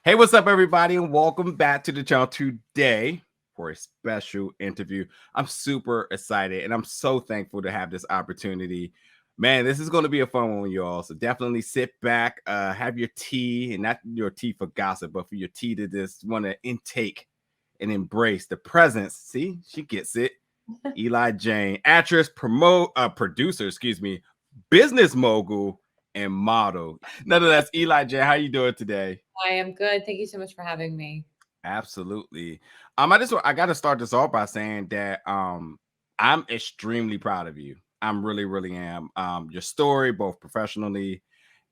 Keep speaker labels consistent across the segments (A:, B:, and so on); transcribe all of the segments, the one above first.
A: Hey, what's up, everybody, and welcome back to the channel today for a special interview. I'm super excited, and I'm so thankful to have this opportunity. Man, this is going to be a fun one, y'all. So definitely sit back, have your tea, and not your tea for gossip, but for your tea to just want to intake and embrace the presence. See, she gets it. Eli Jane, actress, producer, business mogul, and model. None of that's Eli Jane. How you doing today?
B: I am good. Thank you so much for having me.
A: Absolutely. I got to start this off by saying that I'm extremely proud of you. I'm really am. Your story, both professionally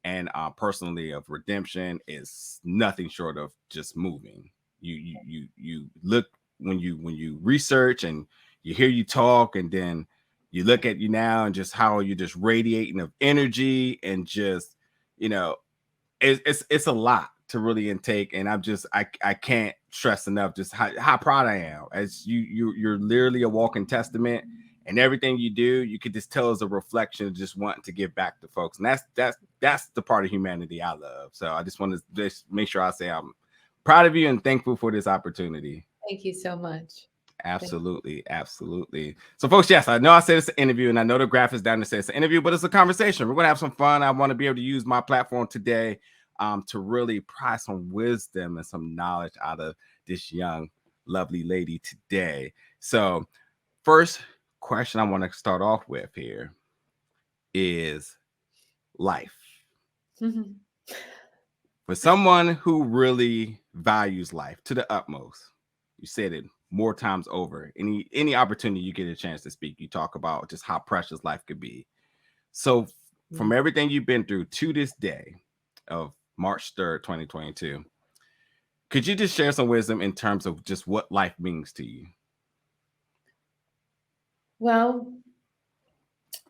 A: and personally, of redemption is nothing short of just moving. You look when you research and you hear you talk, and then you look at you now and just how you're just radiating of energy and just you know it's a lot to really intake, and I can't stress enough just how proud I am as you're literally a walking testament, and everything you do you could just tell is a reflection of just wanting to give back to folks, and that's the part of humanity I love. So I just want to just make sure I say I'm proud of you and thankful for this opportunity.
B: Thank you so much.
A: Absolutely. So, folks, yes, I know I said it's an interview, and I know the graphics down there say it's an interview, but it's a conversation. We're gonna have some fun. I want to be able to use my platform today to really pry some wisdom and some knowledge out of this young, lovely lady today. So, first question I want to start off with here is life. For someone who really values life to the utmost, you said it more times over. Any opportunity you get a chance to speak, you talk about just how precious life could be. So from everything you've been through to this day of March 3rd, 2022, could you just share some wisdom in terms of just what life means to you?
B: Well,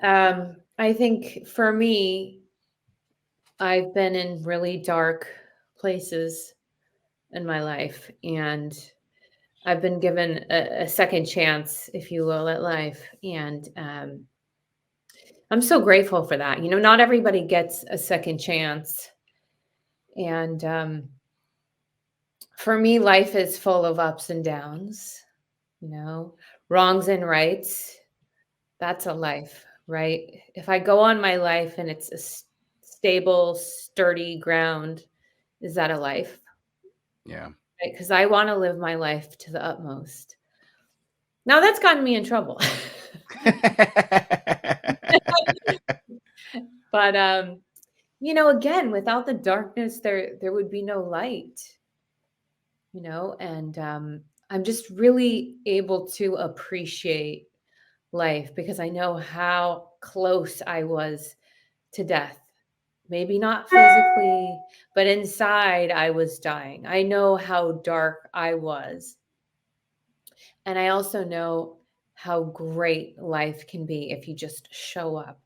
B: I think for me, I've been in really dark places in my life, and I've been given a second chance, if you will, at life. And I'm so grateful for that. Not everybody gets a second chance. And for me, life is full of ups and downs, wrongs and rights. That's a life, right? If I go on my life and it's a stable, sturdy ground, is that a life?
A: Yeah.
B: Right? Because I want to live my life to the utmost. Now that's gotten me in trouble. But again, without the darkness, there would be no light. And I'm just really able to appreciate life because I know how close I was to death. Maybe not physically, but inside I was dying. I know how dark I was. And I also know how great life can be if you just show up,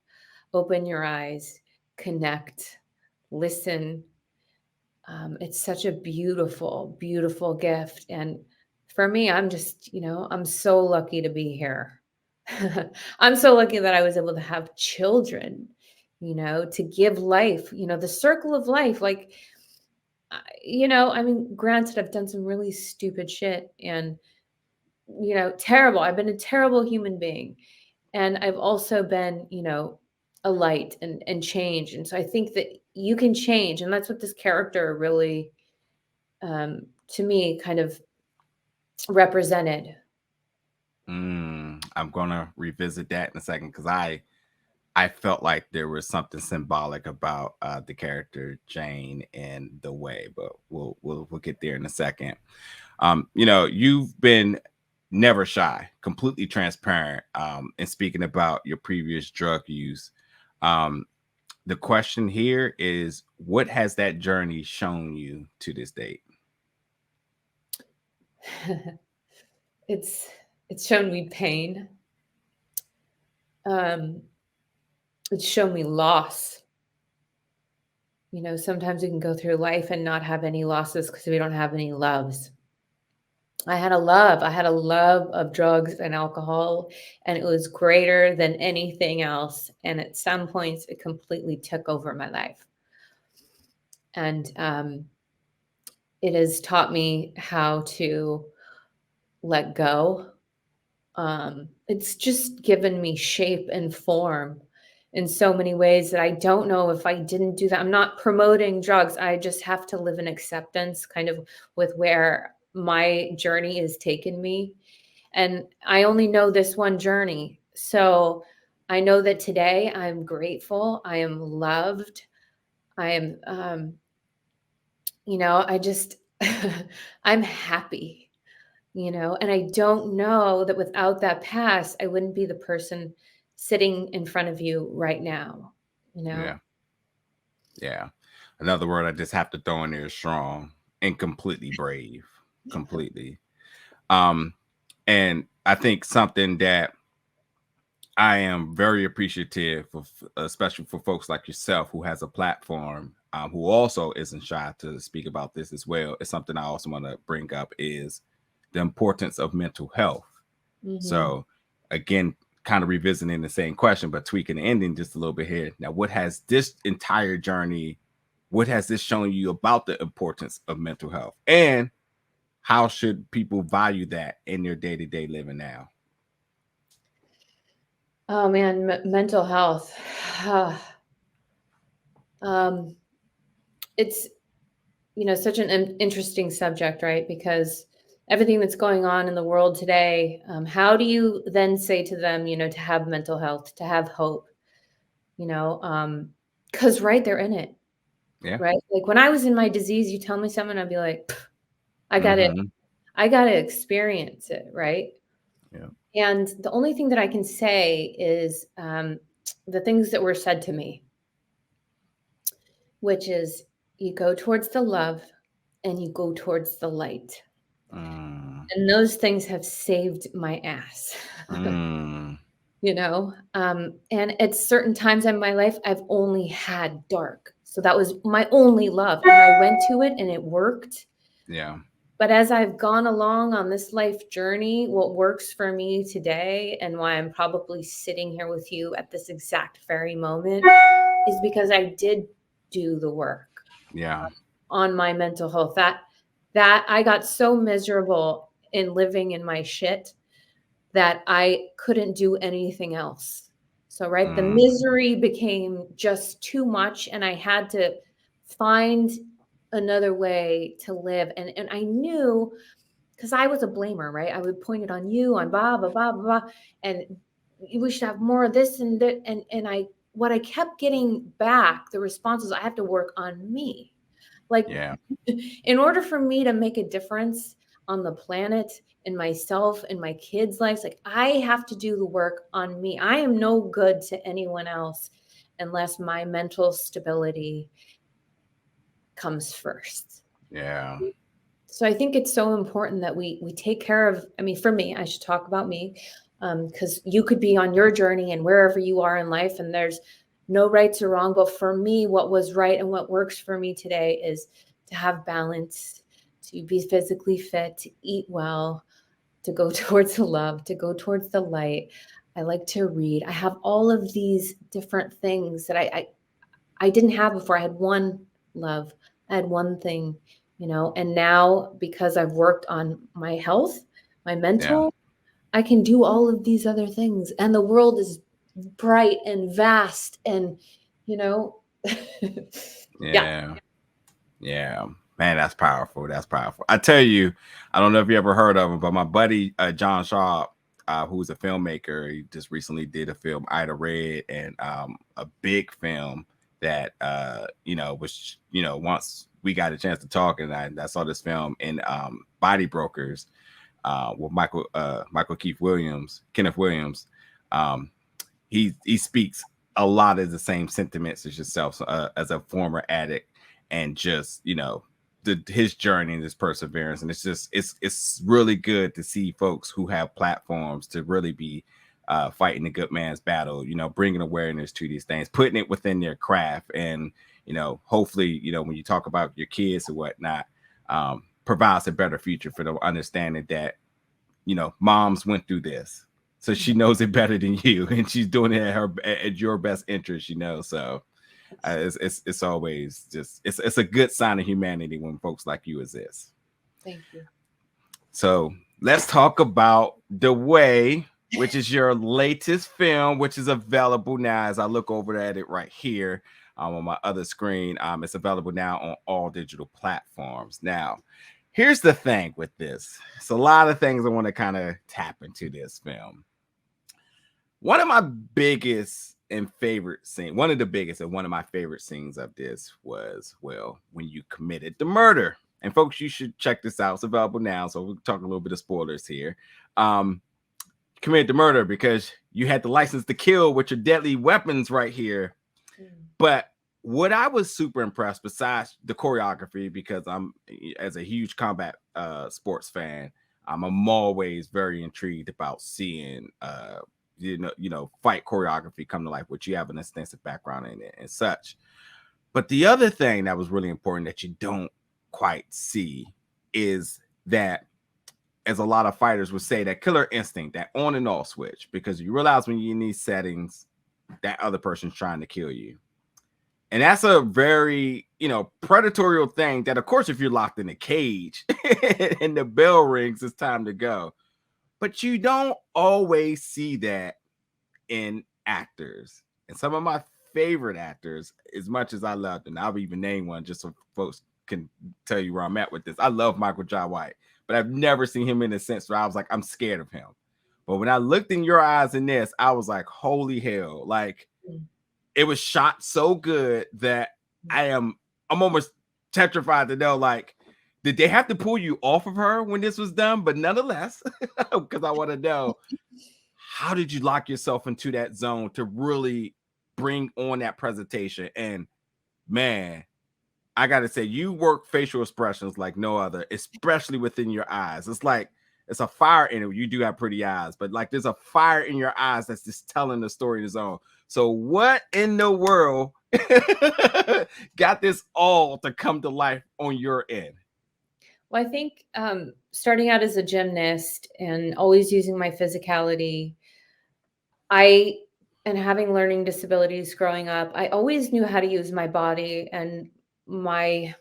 B: open your eyes, connect, listen. It's such a beautiful, beautiful gift. And for me, I'm just, I'm so lucky to be here. I'm so lucky that I was able to have children, to give life, the circle of life. Like, I mean, granted, I've done some really stupid shit and, terrible. I've been a terrible human being. And I've also been, a light and change. And so I think that you can change. And that's what this character really, to me, kind of represented.
A: I'm gonna revisit that in a second because I felt like there was something symbolic about the character Jane and the way, but we'll get there in a second. You've been never shy, completely transparent, in speaking about your previous drug use. The question here is, what has that journey shown you to this date?
B: it's it's shown me pain. Um, it's shown me loss. Sometimes we can go through life and not have any losses because we don't have any loves. I had a love. I had a love of drugs and alcohol, and it was greater than anything else. And at some points, it completely took over my life. And it has taught me how to let go. It's just given me shape and form in so many ways that I don't know if I didn't do that. I'm not promoting drugs. I just have to live in acceptance kind of with where my journey has taken me. And I only know this one journey. So I know that today I'm grateful. I am loved. I am, I just, I'm happy, and I don't know that without that past, I wouldn't be the person sitting in front of you right now, you know?
A: Yeah. Yeah. Another word I just have to throw in there is strong and completely brave. Completely. Um, and I think something that I am very appreciative of, especially for folks like yourself who has a platform, who also isn't shy to speak about this as well. It's something I also want to bring up is the importance of mental health.
B: Mhm.
A: So, again, kind of revisiting the same question, but tweaking the ending just a little bit here. Now, what has this entire journey, what has this shown you about the importance of mental health? And how should people value that in their day to day living now?
B: Oh man, mental health. um, it's such an interesting subject, right? Because everything that's going on in the world today, how do you then say to them, to have mental health, to have hope, you know? Because right, they're in it,
A: Yeah.
B: right? Like when I was in my disease, you tell me something, I'd be like, "Pff, I got it.
A: Mm-hmm.
B: I got to experience it, right?"
A: Yeah.
B: And the only thing that I can say is the things that were said to me, which is you go towards the love and you go towards the light.
A: Mm,
B: And those things have saved my ass.
A: mm,
B: And at certain times in my life, I've only had dark. So that was my only love. And I went to it and it worked.
A: yeah.
B: But as I've gone along on this life journey, what works for me today and why I'm probably sitting here with you at this exact very moment is because I did do the work
A: Yeah.
B: on my mental health. That I got so miserable in living in my shit that I couldn't do anything else. So, right, the
A: Mm,
B: misery became just too much, and I had to find another way to live. And I knew because I was a blamer, right? I would point it on you, on blah, blah, blah, blah, blah, and we should have more of this and that. And what I kept getting back, the responses, I have to work on me. Like,
A: yeah.
B: in order for me to make a difference on the planet, in myself, in my kids' lives, like I have to do the work on me. I am no good to anyone else unless my mental stability comes first.
A: Yeah.
B: So I think it's so important that we take care of. I mean, for me, I should talk about me, because you could be on your journey and wherever you are in life, and there's no rights or wrong. But for me, what was right and what works for me today is to have balance, to be physically fit, to eat well, to go towards the love, to go towards the light. I like to read. I have all of these different things that I didn't have before. I had one love. I had one thing, and now because I've worked on my health, my
A: Yeah.
B: mental, I can do all of these other things. And the world is bright and vast and, you know, yeah.
A: Yeah. Yeah. Man, that's powerful. That's powerful. I tell you, I don't know if you ever heard of him, but my buddy John Shaw, who's a filmmaker, he just recently did a film, Ida Red, and a big film that was once we got a chance to talk, and I saw this film in Body Brokers with Michael Kenneth Williams. Um, he speaks a lot of the same sentiments as yourself, as a former addict, and just his journey and his perseverance. And it's really good to see folks who have platforms to really be fighting the good man's battle, bringing awareness to these things, putting it within their craft, and hopefully when you talk about your kids or whatnot, provides a better future for them, understanding that moms went through this, so she knows it better than you, and she's doing it at your best interest, so It's always just it's a good sign of humanity when folks like you exist.
B: Thank you.
A: So let's talk about The Way, which is your latest film, which is available now. As I look over at it right here on my other screen, it's available now on all digital platforms. Now, here's the thing with this. It's a lot of things I want to kind of tap into this film. One of my biggest and favorite scene, one of the biggest and one of my favorite scenes of this was, well, when you committed the murder. And folks, you should check this out. It's available now. So we'll talk a little bit of spoilers here. Committed the murder because you had the license to kill with your deadly weapons right here. But what I was super impressed, besides the choreography, because I'm, as a huge combat sports fan, I'm always very intrigued about seeing fight choreography come to life, which you have an extensive background in it and such. But the other thing that was really important that you don't quite see is that, as a lot of fighters would say, that killer instinct, that on and off switch, because you realize when you're in these settings, that other person's trying to kill you. And that's a very, predatory thing that, of course, if you're locked in a cage and the bell rings, it's time to go. But you don't always see that in actors. And some of my favorite actors, as much as I love them, I'll even name one just so folks can tell you where I'm at with this. I love Michael Jai White, but I've never seen him in a sense where I was like, I'm scared of him. But when I looked in your eyes in this, I was like, holy hell. Like, it was shot so good that I'm almost petrified to know, like, did they have to pull you off of her when this was done? But nonetheless, because I want to know, how did you lock yourself into that zone to really bring on that presentation? And man, I got to say, you work facial expressions like no other, especially within your eyes. It's like, it's a fire in it. You do have pretty eyes, but like there's a fire in your eyes that's just telling the story in its own. So what in the world got this all to come to life on your end?
B: Well, I think starting out as a gymnast and always using my physicality, and having learning disabilities growing up, I always knew how to use my body and my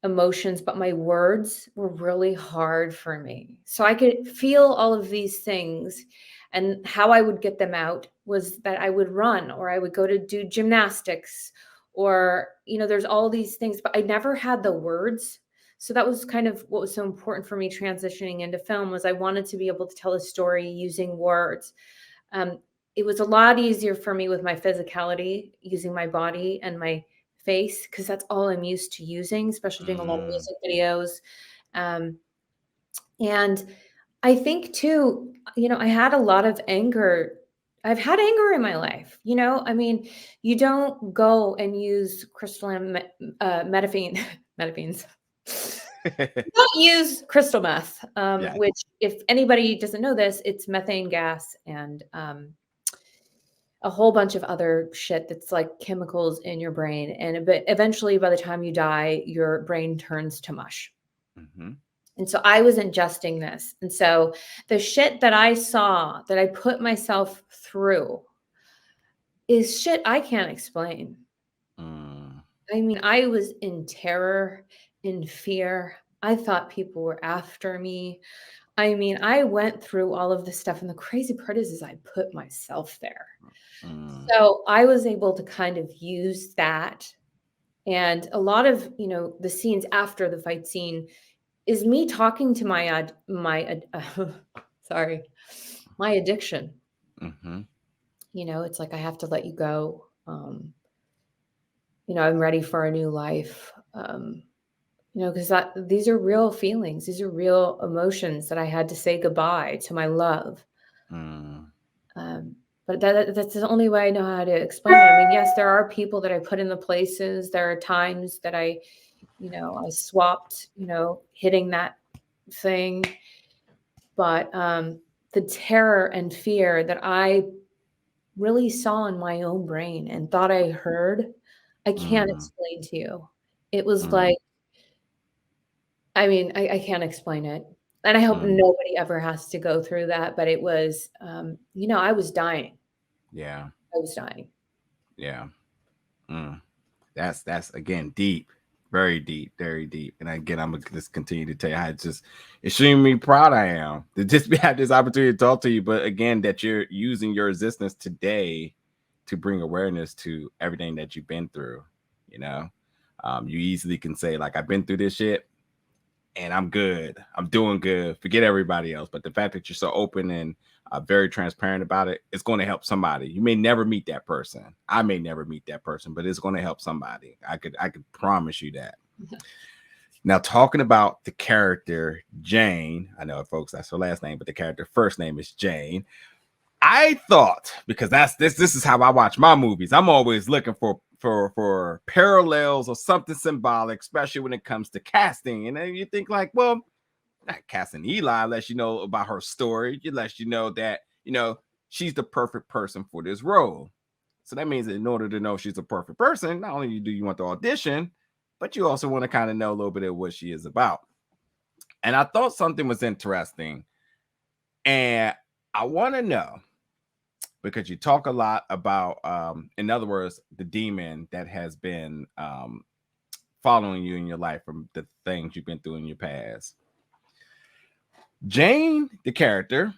B: emotions, but my words were really hard for me. So I could feel all of these things, and how I would get them out was that I would run, or I would go to do gymnastics, or there's all these things, but I never had the words. So that was kind of what was so important for me transitioning into film, was I wanted to be able to tell a story using words. It was a lot easier for me with my physicality, using my body and my face, because that's all I'm used to using, especially doing a lot of music videos. And I think too, I had a lot of anger. I've had anger in my life. I mean, you don't go and use crystal metaphene, metaphenes. Don't use crystal meth, which, if anybody doesn't know this, it's methane gas and a whole bunch of other shit that's like chemicals in your brain. But eventually, by the time you die, your brain turns to mush. Mm-hmm. And so I was ingesting this. And so the shit that I saw, that I put myself through, is shit I can't explain. I mean, I was in terror, in fear. I thought people were after me. I mean, I went through all of this stuff. And the crazy part is I put myself there. So I was able to kind of use that. And a lot of, the scenes after the fight scene is me talking to my addiction. Mm-hmm. It's like, I have to let you go. I'm ready for a new life. Because these are real feelings. These are real emotions that I had to say goodbye to my love. But that's the only way I know how to explain it. I mean, yes, there are people that I put in the places. There are times that I swapped, hitting that thing. But the terror and fear that I really saw in my own brain and thought I heard, I can't explain to you. It was like, I mean, I can't explain it. And I hope nobody ever has to go through that. But it was, I was dying.
A: Yeah.
B: I was dying.
A: Yeah. Mm. That's again deep, very deep, very deep. And again, I'm gonna just continue to tell you how just extremely proud I am to just have this opportunity to talk to you. But again, that you're using your existence today to bring awareness to everything that you've been through. You know, you easily can say like, I've been through this shit and I'm good. I'm doing good. Forget everybody else. But the fact that you're so open and very transparent about it, it's going to help somebody. You may never meet that person. I may never meet that person, but it's going to help somebody. I could promise you that. Now, talking about the character Jane, I know, folks, that's her last name, but the character first name is Jane. I thought, because this is how I watch my movies. I'm always looking for parallels or something symbolic, especially when it comes to casting. And then you think like, well, not casting Eli unless you know about her story, unless you know that, she's the perfect person for this role. So that means that in order to know she's a perfect person, not only do you want the audition, but you also want to kind of know a little bit of what she is about. And I thought something was interesting. And I want to know, because you talk a lot about, in other words, the demon that has been following you in your life from the things you've been through in your past. Jane, the character,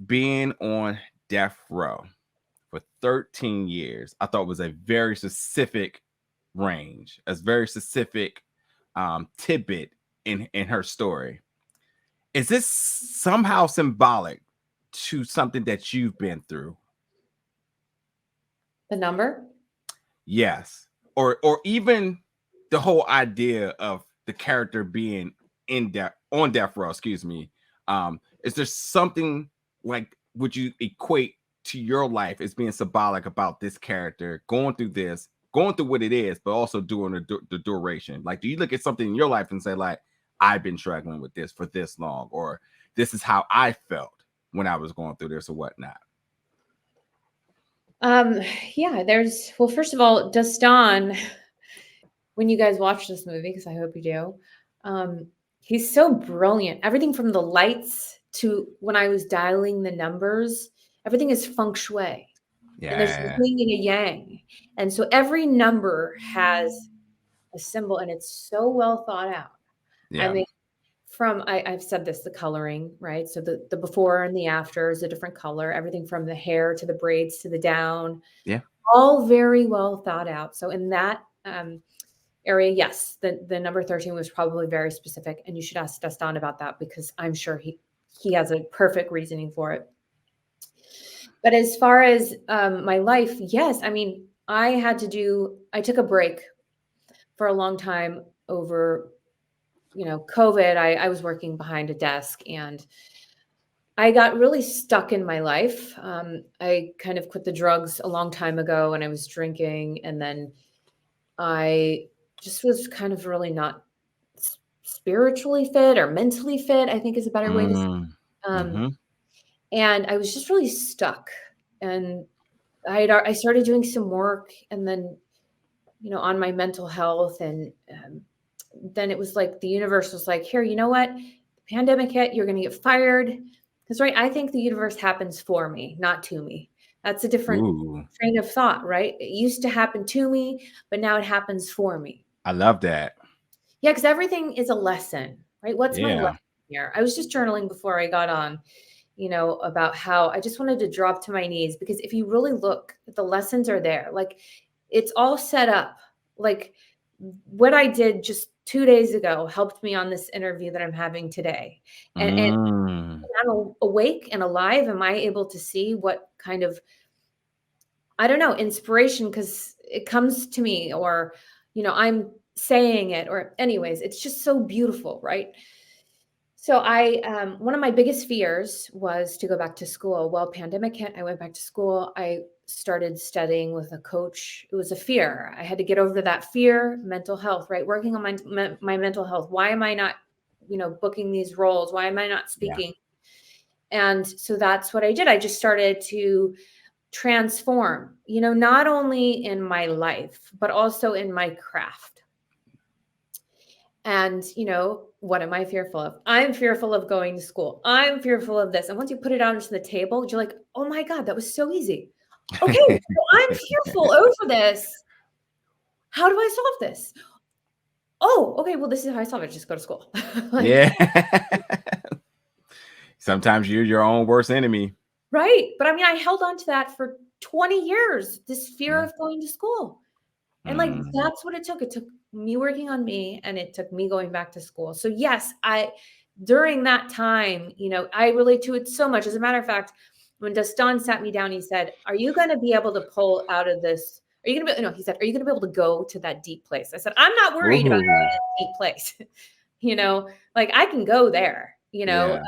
A: being on death row for 13 years, I thought was a very specific range, a very specific tidbit in her story. Is this somehow symbolic to something that you've been through?
B: The number?
A: Yes. Or even the whole idea of the character being on death row, excuse me. Is there something like, would you equate to your life as being symbolic about this character going through what it is, but also doing the duration? Like, do you look at something in your life and say like, I've been struggling with this for this long, or this is how I felt when I was going through this or whatnot?
B: Yeah, well, first of all, Dastan, when you guys watch this movie, because I hope you do, he's so brilliant. Everything from the lights to when I was dialing the numbers, everything is feng shui. And there's a
A: Yeah.
B: yin and a yang. And so every number has a symbol and it's so well thought out. I
A: Yeah.
B: mean, I've said this, the coloring, right? So the before and the after is a different color, everything from the hair to the braids to the down,
A: Yeah.
B: all very well thought out. So in that area, yes, the number 13 was probably very specific, and you should ask Dastan about that because I'm sure he has a perfect reasoning for it. But as far as my life, yes, I mean, I took a break for a long time over, COVID. I was working behind a desk and I got really stuck in my life. I kind of quit the drugs a long time ago and I was drinking. And then I just was kind of really not spiritually fit or mentally fit, I think is a better way to say it.
A: Mm-hmm.
B: And I was just really stuck. And I started doing some work and then, on my mental health. And then it was like the universe was like, here, you know what? The pandemic hit, you're going to get fired. Because, right, I think the universe happens for me, not to me. That's a different
A: Ooh,
B: train of thought, right? It used to happen to me, but now it happens for me.
A: I love that.
B: Yeah, because everything is a lesson, right? What's my
A: Yeah.
B: lesson here? I was just journaling before I got on, about how I just wanted to drop to my knees because if you really look, the lessons are there. Like it's all set up. Like what I did just 2 days ago helped me on this interview that I'm having today. And
A: Mm.
B: I'm awake and alive. Am I able to see what kind of, I don't know, inspiration, because it comes to me or, I'm saying it or anyways, it's just so beautiful, right? So one of my biggest fears was to go back to school. Well, pandemic hit, I went back to school. I started studying with a coach. It was a fear. I had to get over that fear, mental health, right? Working on my mental health. Why am I not, booking these roles? Why am I not
A: Yeah.
B: speaking? And so that's what I did. I just started to transform, not only in my life, but also in my craft. And, what am I fearful of? I'm fearful of going to school. I'm fearful of this. And once you put it out onto the table, you're like, oh my God, that was so easy. Okay, so I'm fearful over this. How do I solve this? Oh, okay. Well, this is how I solve it. Just go to school. Like,
A: Yeah. Sometimes you're your own worst enemy.
B: right. But I mean, I held on to that for 20 years, this fear
A: Yeah.
B: of going to school. And like,
A: Mhm.
B: that's what it took. It took me working on me and it took me going back to school. So yes, during that time, I relate to it so much. As a matter of fact, when Dastan sat me down, he said, "Are you going to be able to pull out of this? Are you going to be, no, he said, are you going to be able to go to that deep place?" I said, "I'm not worried about
A: Ooh.
B: going to a deep place." Like I can go there,
A: Yeah.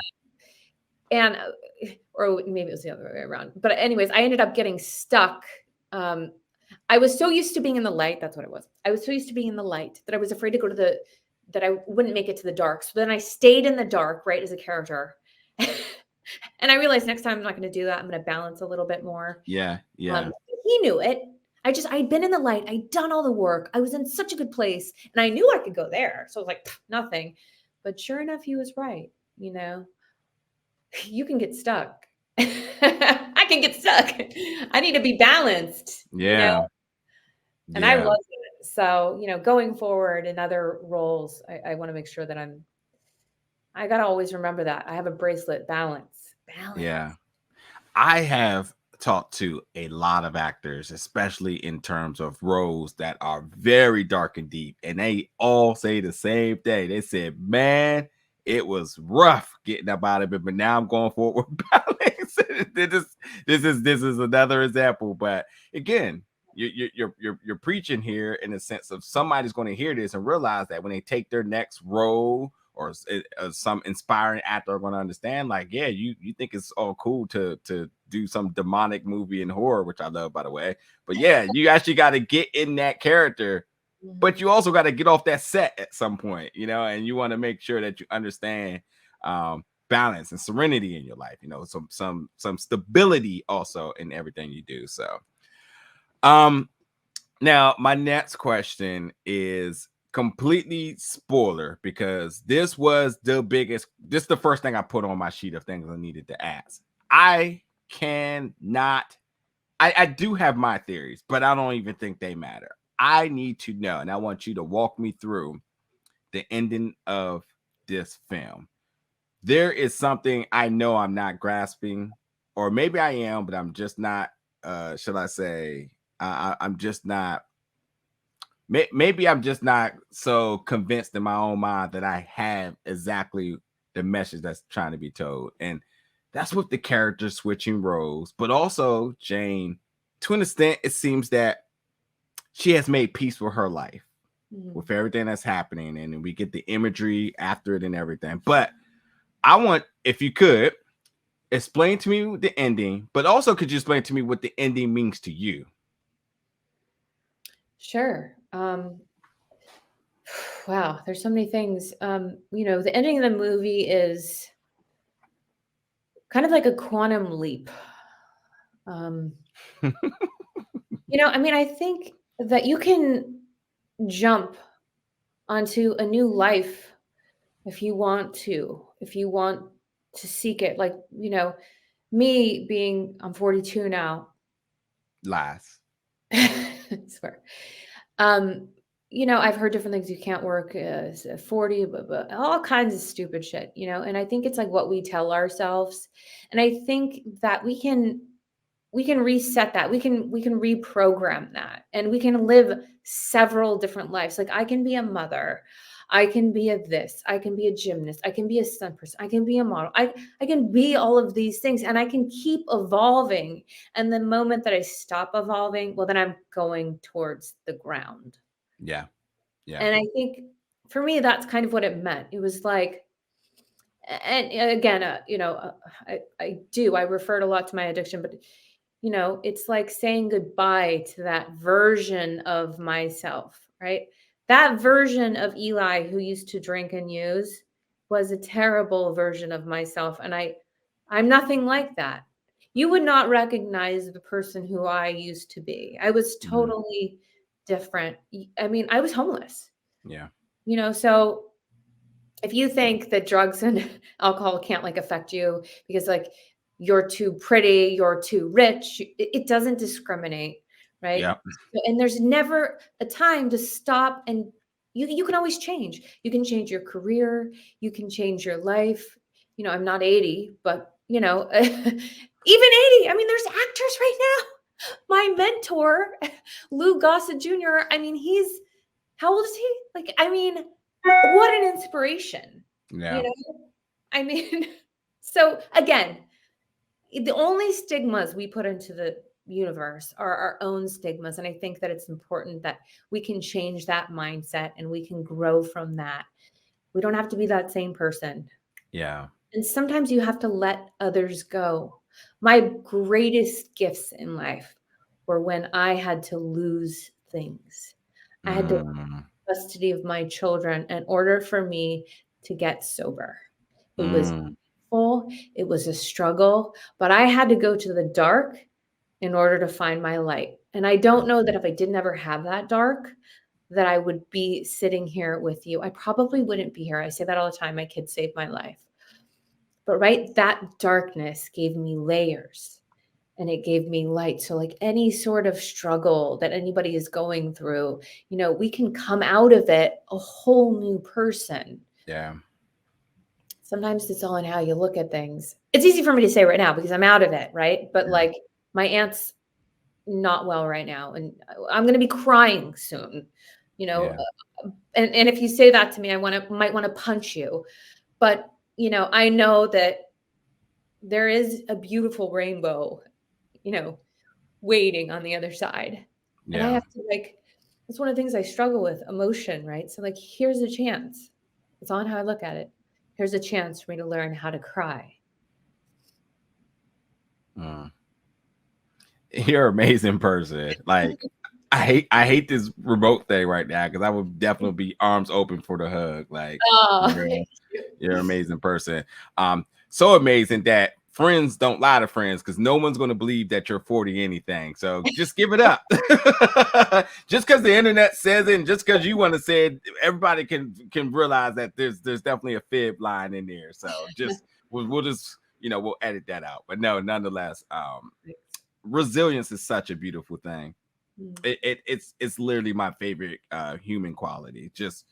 B: and or maybe it was the other way around. But anyways, I ended up getting stuck. Um, I was so used to being in the light. That's what it was. I was so used to being in the light that I was afraid to go to that I wouldn't make it to the dark. So then I stayed in the dark, right, as a character. And I realized next time I'm not going to do that. I'm going to balance a little bit more.
A: Yeah. Yeah.
B: He knew it. I'd been in the light. I'd done all the work. I was in such a good place and I knew I could go there. So I was like, nothing. But sure enough, he was right. You can get stuck. I can get stuck. I need to be balanced,
A: Yeah.
B: and I
A: Yeah.
B: wasn't. So, going forward in other roles, I want to make sure that I got to always remember that I have a bracelet, balance.
A: Yeah. I have talked to a lot of actors, especially in terms of roles that are very dark and deep, and they all say the same thing. They said, "Man, it was rough getting up out of it, but now I'm going forward with balance." This is another example, but again, you're preaching here in the sense of somebody's going to hear this and realize that when they take their next role or some inspiring actor are going to understand, like, yeah, you think it's all cool to do some demonic movie and horror, which I love, by the way, but yeah, you actually got to get in that character, but
B: Mhm.
A: you also got to get off that set at some point, and you want to make sure that you understand balance and serenity in your life, some stability also in everything you do. So um now, my next question is completely spoiler because this is the first thing I put on my sheet of things I needed to ask. I cannot, I do have my theories, but I don't even think they matter. I need to know, and I want you to walk me through the ending of this film. There is something I know I'm not grasping, or maybe I am, but I'm just not, should I say, I'm just not, maybe I'm just not so convinced in my own mind that I have exactly the message that's trying to be told. And that's with the character switching roles, but also Jane, to an extent, it seems that she has made peace with her life,
B: Mhm.
A: with everything that's happening. And we get the imagery after it and everything. But I want, if you could, explain to me the ending, but also could you explain to me what the ending means to you?
B: Sure. Wow, there's so many things. The ending of the movie is kind of like a quantum leap. Um, I mean, I think that you can jump onto a new life if you want to seek it. Like, I'm 42 now.
A: Lies.
B: I swear. Um, I've heard different things. You can't work 40, but all kinds of stupid shit, and I think it's like what we tell ourselves. And I think that we can reset that. We can reprogram that and we can live several different lives. Like I can be a mother, I can be a this, I can be a gymnast, I can be a stunt person, I can be a model. I can be all of these things and I can keep evolving. And the moment that I stop evolving, well then I'm going towards the ground.
A: Yeah. Yeah.
B: And I think for me that's kind of what it meant. It was like, and again, I referred a lot to my addiction, but it's like saying goodbye to that version of myself, right? That version of Eli who used to drink and use was a terrible version of myself. And I'm nothing like that. You would not recognize the person who I used to be. I was
A: Mhm.
B: totally different. I mean, I was homeless,
A: Yeah.
B: so if you think that drugs and alcohol can't like affect you because like you're too pretty, you're too rich, it doesn't discriminate, right?
A: Yeah.
B: And there's never a time to stop, and you can always change. You can change your career, you can change your life. I'm not 80, but even 80, I mean, there's actors right now. My mentor, Lou Gossett Jr., I mean, he's how old is he? Like, I mean, what an inspiration. You
A: Yeah.
B: know? I mean, so again, the only stigmas we put into the universe are our own stigmas. And I think that it's important that we can change that mindset and we can grow from that. We don't have to be that same person.
A: Yeah.
B: And sometimes you have to let others go. My greatest gifts in life were when I had to lose things. I had to
A: Mm,
B: custody of my children in order for me to get sober. It was
A: mm,
B: full, it was a struggle, but I had to go to the dark in order to find my light. And I don't know that if I didn't ever have that dark, that I would be sitting here with you. I probably wouldn't be here. I say that all the time. My kids saved my life. But right, that darkness gave me layers and it gave me light. So, like any sort of struggle that anybody is going through, we can come out of it a whole new person.
A: yeah.
B: Sometimes it's all in how you look at things. It's easy for me to say right now because I'm out of it, right? But
A: Yeah.
B: like my aunt's not well right now, and I'm going to be crying soon. You know,
A: Yeah.
B: and if you say that to me, might want to punch you. But I know that there is a beautiful rainbow, you know, waiting on the other side. And I
A: Yeah.
B: have to it's one of the things I struggle with, emotion, right? So like here's a chance. It's on how I look at it. Here's a chance for me to learn how to cry.
A: Mm. You're an amazing person. Like, I hate this remote thing right now because I would definitely be arms open for the hug. Like,
B: Oh,
A: you're
B: thank you.
A: you're an amazing person. So amazing that friends don't lie to friends because no one's going to believe that you're 40 anything. So just give it up. Just because the internet says it, and just because you want to say it, everybody can realize that there's definitely a fib line in there. So just we'll just we'll edit that out. But no, nonetheless, resilience is such a beautiful thing.
B: Mm.
A: It's literally my favorite human quality. Just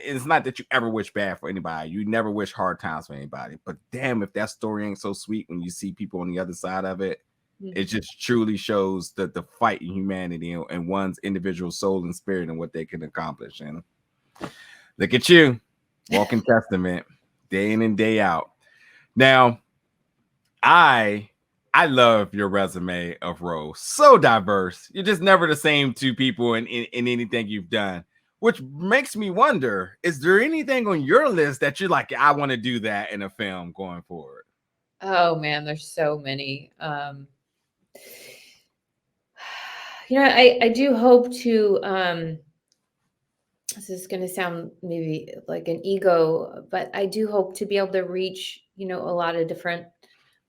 A: it's not that you ever wish bad for anybody. You never wish hard times for anybody. But damn, if that story ain't so sweet when you see people on the other side of it, it
B: Mhm.
A: just truly shows the fight in humanity and one's individual soul and spirit and what they can accomplish. And look at you, walking testament, day in and day out. Now, I I love your resume of roles. So diverse. You're just never the same two people in anything you've done. Which makes me wonder, is there anything on your list that you're like, I want to do that in a film going forward?
B: Oh man, there's so many. I do hope to this is going to sound maybe like an ego, but I do hope to be able to reach, a lot of different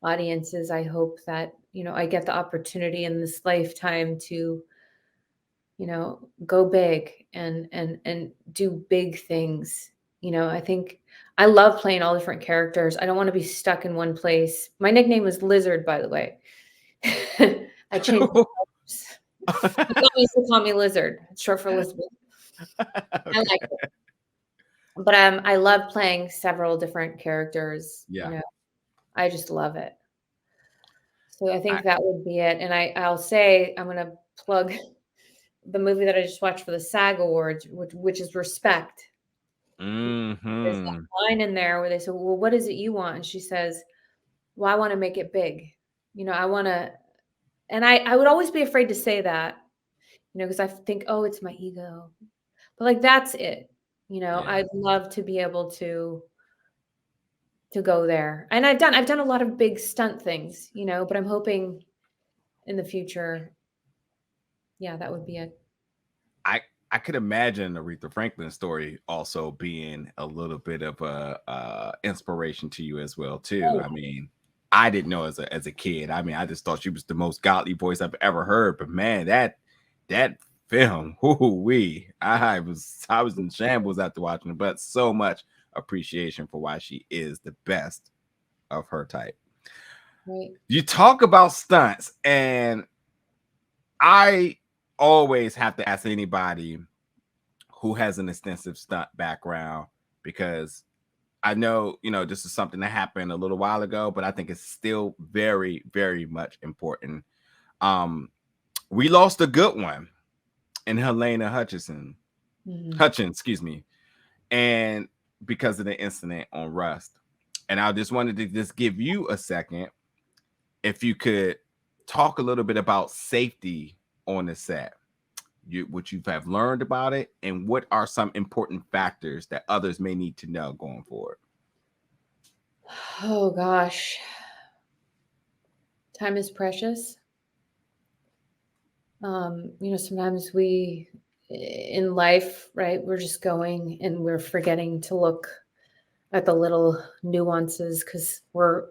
B: audiences. I hope that, I get the opportunity in this lifetime to, go big and do big things. I think I love playing all different characters. I don't want to be stuck in one place. My nickname is Lizard, by the way. I changed my mom used to call me Lizard. It's short for Elizabeth. I like
A: Okay.
B: it. But I love playing several different characters.
A: Yeah.
B: I just love it. So I
A: I,
B: think that would be it. And I'll say I'm gonna plug the movie that I just watched for the SAG Awards, which is Respect. There's
A: mm-hmm.
B: that line in there where they say, "Well, what is it you want?" And she says, "Well, I want to make it big. I want to." And I would always be afraid to say that, because I think, oh, it's my ego. But like that's it.
A: Yeah.
B: I'd love to be able to go there. And I've done a lot of big stunt things, but I'm hoping in the future, yeah, that would be it.
A: I I could imagine Aretha Franklin's story also being a little bit of a inspiration to you as well too.
B: Oh,
A: I mean, I didn't know as a kid. I mean, I just thought she was the most godly voice I've ever heard. But man, that film, whoo-wee, I was in shambles after watching it. But so much appreciation for why she is the best of her type.
B: right.
A: You talk about stunts, and I always have to ask anybody who has an extensive stunt background, because I know, this is something that happened a little while ago, but I think it's still very, very much important. Um, we lost a good one in Helena
B: Mhm.
A: Hutchins, excuse me, and because of the incident on Rust. And I just wanted to just give you a second, if you could talk a little bit about safety on the set, what you have learned about it, and what are some important factors that others may need to know going forward.
B: Oh gosh, time is precious. Sometimes we in life, right, we're just going and we're forgetting to look at the little nuances because we're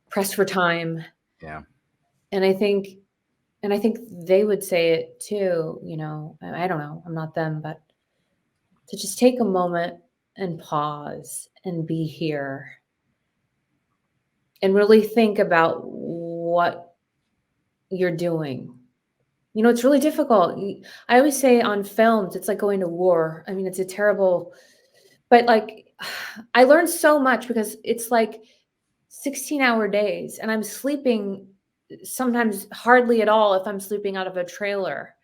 B: pressed for time.
A: Yeah,
B: And I think they would say it too, I don't know, I'm not them, but to just take a moment and pause and be here and really think about what you're doing. It's really difficult. I always say on films, it's like going to war. I mean, it's a terrible, but like, I learned so much because it's like 16-hour days and I'm sleeping sometimes hardly at all if I'm sleeping out of a trailer.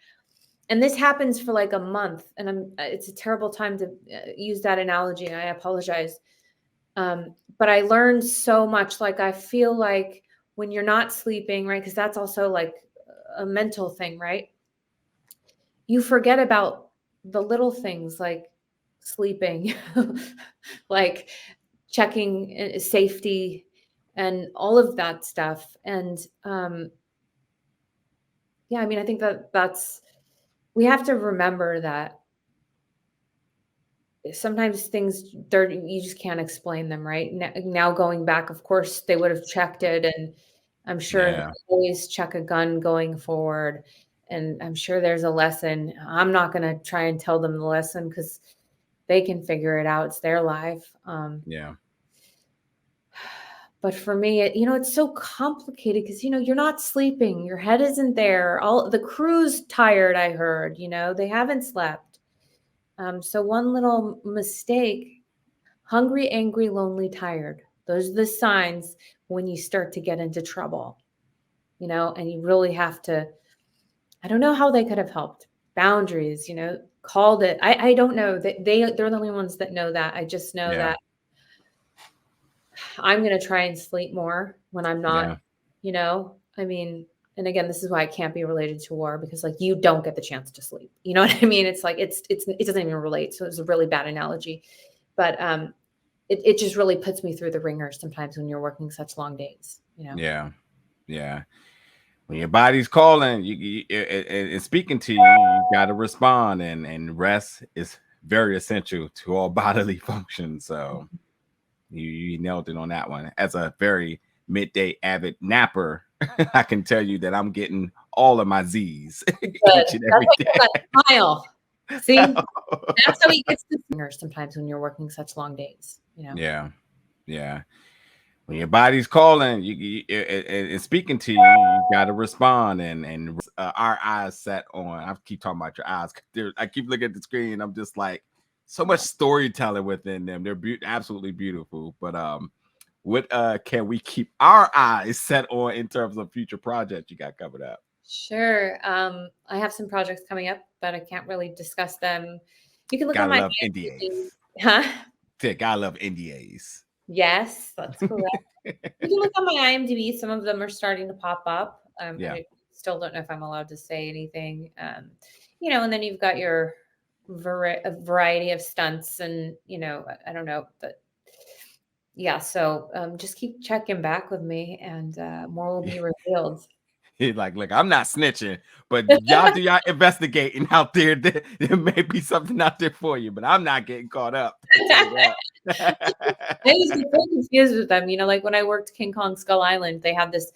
B: And this happens for like a month and it's a terrible time to use that analogy. And I apologize. But I learned so much. Like, I feel like when you're not sleeping, right? Because that's also like a mental thing, right? You forget about the little things like sleeping, like checking safety and all of that stuff. And yeah, I mean, I think that's we have to remember that sometimes things you just can't explain them, right? Now going back, of course, they would have checked it, and I'm sure they
A: yeah,
B: always check a gun going forward. And I'm sure there's a lesson. I'm not going to try and tell them the lesson because they can figure it out. It's their life.
A: yeah,
B: But for me, it's so complicated because you're not sleeping. Your head isn't there. All the crew's tired. I heard. They haven't slept. So one little mistake. Hungry, angry, lonely, tired. Those are the signs when you start to get into trouble, and you really have to. I don't know how they could have helped. Boundaries, called it. I don't know. They're the only ones that know that. I just know
A: yeah,
B: that I'm gonna try and sleep more when I'm not,
A: yeah,
B: I mean, and again, this is why it can't be related to war because like you don't get the chance to sleep. You know what I mean? It's like it doesn't even relate. So it's a really bad analogy. But it just really puts me through the ringer sometimes when you're working such long days.
A: yeah, yeah. When your body's calling, and speaking to you, you got to respond, and rest is very essential to all bodily functions. So you nailed it on that one. As a very midday avid napper, I can tell you that I'm getting all of my Z's
B: Good.
A: each and
B: That's
A: every
B: why you
A: day.
B: have that smile. See? That's how he gets the ringer sometimes when you're working such long days.
A: Yeah, yeah. When your body's calling, and speaking to you, you got to respond, and our eyes set on. I keep talking about your eyes. I keep looking at the screen. I'm just like, so much storytelling within them. They're absolutely beautiful. But what can we keep our eyes set on in terms of future projects you got covered up?
B: Sure. I have some projects coming up, but I can't really discuss them. You can look on
A: Gotta
B: my
A: love
B: IMDb.
A: NDAs.
B: Huh?
A: Gotta love NDAs.
B: Yes, that's correct. You can look on my IMDb. Some of them are starting to pop up.
A: Yeah,
B: I still don't know if I'm allowed to say anything. And then you've got your a variety of stunts, and I don't know, but yeah. So just keep checking back with me, and more will be revealed.
A: he's like, look, I'm not snitching, but y'all do y'all investigating out there. There may be something out there for you, but I'm not getting caught up. I'll tell you that.
B: I used to get so confused with them. Like when I worked King Kong Skull Island, they had this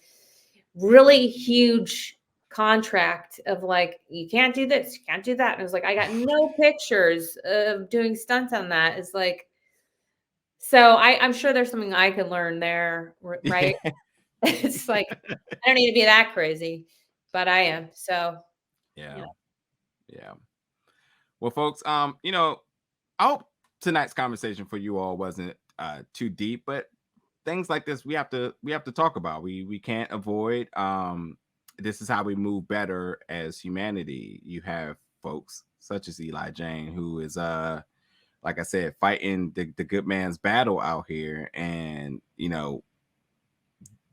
B: really huge contract of like, you can't do this, you can't do that. And I was like, I got no pictures of doing stunts on that. It's like, so I'm sure there's something I could learn there, right? It's like, I don't need to be that crazy, but I am. So
A: Yeah.
B: Yeah.
A: Yeah. Well, folks, I hope tonight's conversation for you all wasn't too deep, but things like this we have to talk about. We can't avoid. This is how we move better as humanity. You have folks such as Eli Jane, who is like I said, fighting the good man's battle out here, and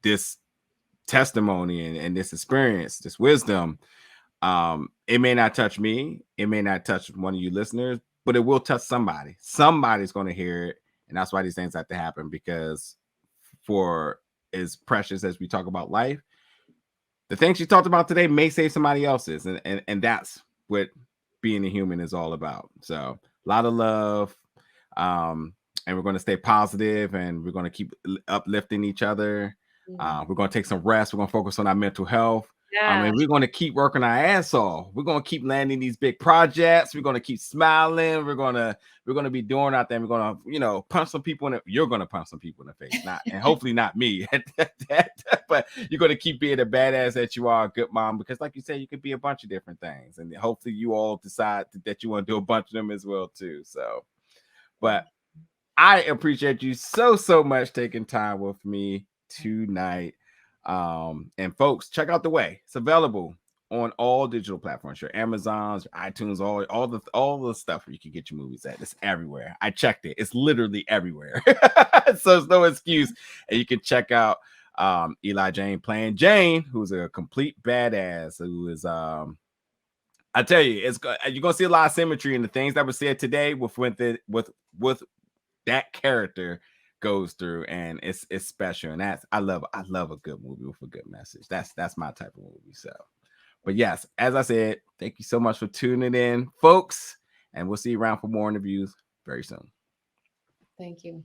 A: this testimony and this experience, this wisdom, it may not touch me, it may not touch one of you listeners, but it will touch somebody. Somebody's going to hear it, and that's why these things have to happen, because for as precious as we talk about life, the things you talked about today may save somebody else's, and that's what being a human is all about. So a lot of love, um and we're going to stay positive, and we're going to keep uplifting each other.
B: Mhm.
A: We're going to take some rest, we're going to focus on our mental health,
B: Yeah.
A: and we're going to keep working our ass off. We're going to keep landing these big projects, we're going to keep smiling, we're going to be doing out there, we're going to punch some people in the, you're going to punch some people in the face, not, and hopefully not me. But you're going to keep being the badass that you are, a good mom, because like you said, you could be a bunch of different things, and hopefully you all decide that you want to do a bunch of them as well too. So, but I appreciate you so much taking time with me tonight. And folks, check out The Way. It's available on all digital platforms, your Amazons, your iTunes, all the stuff where you can get your movies at. It's everywhere. I checked it. It's literally everywhere. So it's no excuse. And you can check out Eli Jane playing Jane, who's a complete badass, who is I tell you, you're gonna see a lot of symmetry in the things that were said today with that character goes through, and it's special. And I love a good movie with a good message. That's my type of movie. So, but yes, as I said, thank you so much for tuning in, folks, and we'll see you around for more interviews very soon.
B: Thank you.